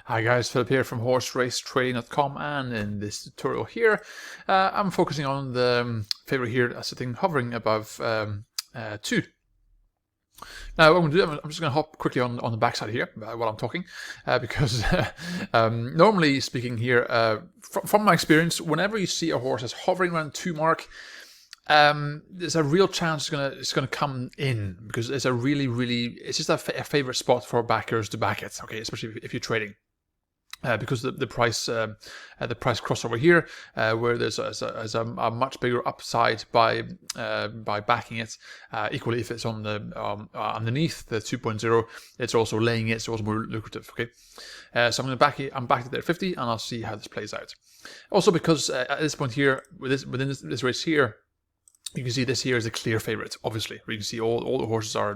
Hi guys, Philip here from horseracetrading.com, and in this tutorial here, I'm focusing on the favorite here sitting hovering above 2. Now what I'm going to do, I'm just going to hop quickly on the backside here while I'm talking, because normally speaking here, from my experience, whenever you see a horse that's hovering around 2 mark, there's a real chance it's gonna come in, because it's it's just a favorite spot for backers to back it. Okay, especially if you're trading. Because the price crossover here, where there's a much bigger upside by backing it. Equally, if it's on the underneath the 2.0, it's also laying it, so it's more lucrative. Okay, so I'm back to there 50, and I'll see how this plays out. Also, because at this point here, within this race here, you can see this here is a clear favorite, obviously. You can see all the horses are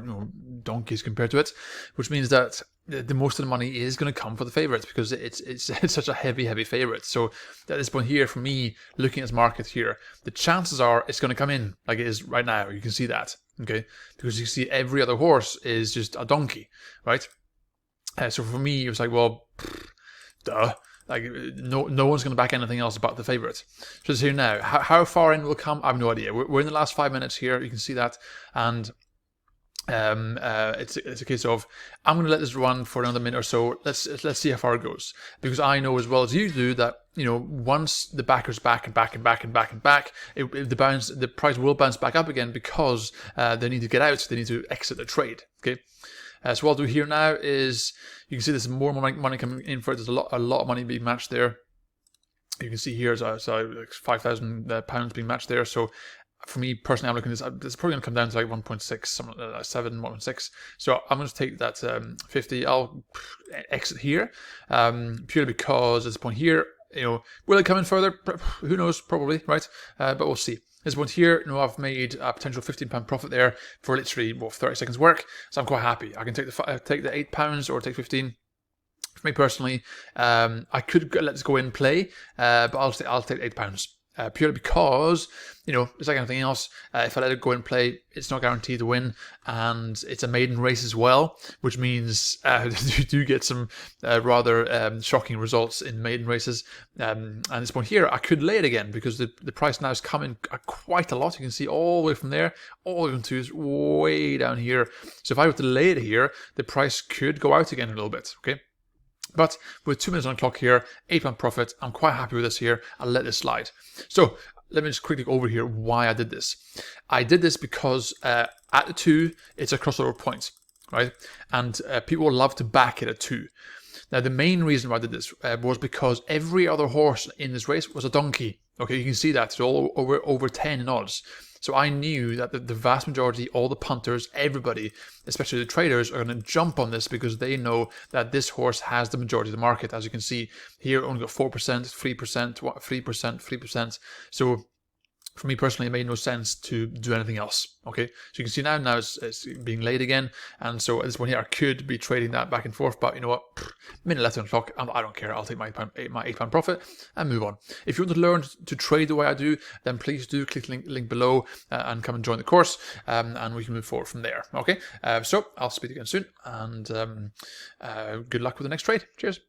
donkeys compared to it, which means that the most of the money is going to come for the favorites, because it's such a heavy favorite. So at this point here, for me, looking at this market here, the chances are it's going to come in like it is right now. You can see that, okay? Because you see every other horse is just a donkey, right? So for me, it was like, well, duh. Like, no one's going to back anything else about the favourite. So it's here now. How far in will come, I have no idea. We're in the last 5 minutes here. You can see that. And it's a case of, I'm going to let this run for another minute or so. Let's see how far it goes. Because I know as well as you do that, once the backers back, the price will bounce back up again, because they need to get out. They need to exit the trade. Okay. So what I'll do here now is, you can see there's more money coming in for it. There's a lot of money being matched there. You can see here, so like £5,000 being matched there. So for me personally, I'm looking at this. It's probably going to come down to like 1.6, something like 7, 1.6. So I'm going to take that 50. I'll exit here, purely because at this point here, will it come in further? Who knows? Probably, right? But we'll see. This point here, I've made a potential £15 profit there for literally 30 seconds work, so I'm quite happy. I can take the £8 or take 15. For me personally, I could let this go in play, but I'll take £8. Purely because, it's like anything else. If I let it go and play, it's not guaranteed to win, and it's a maiden race as well, which means you do get some rather shocking results in maiden races. And at this point here, I could lay it again, because the price now is coming quite a lot. You can see all the way from there, all the way to way down here. So if I were to lay it here, the price could go out again a little bit. Okay. But with 2 minutes on the clock here, £8 profit, I'm quite happy with this here. I'll let this slide. So let me just quickly go over here why I did this. I did this because at the 2, it's a crossover point, right? And people love to back it at 2. Now, the main reason why I did this was because every other horse in this race was a donkey. Okay, you can see that. It's all over 10 in odds. So I knew that the vast majority, all the punters, everybody, especially the traders, are going to jump on this, because they know that this horse has the majority of the market. As you can see here, only got 4%, 3%, 3%. So for me personally, it made no sense to do anything else. Okay, so you can see now it's being laid again, and so at this point here, I could be trading that back and forth, but you know what? Minute left on the clock, and I don't care. I'll take my £8 profit and move on. If you want to learn to trade the way I do, then please do click the link below and come and join the course, and we can move forward from there. Okay, so I'll speak again soon, and good luck with the next trade. Cheers.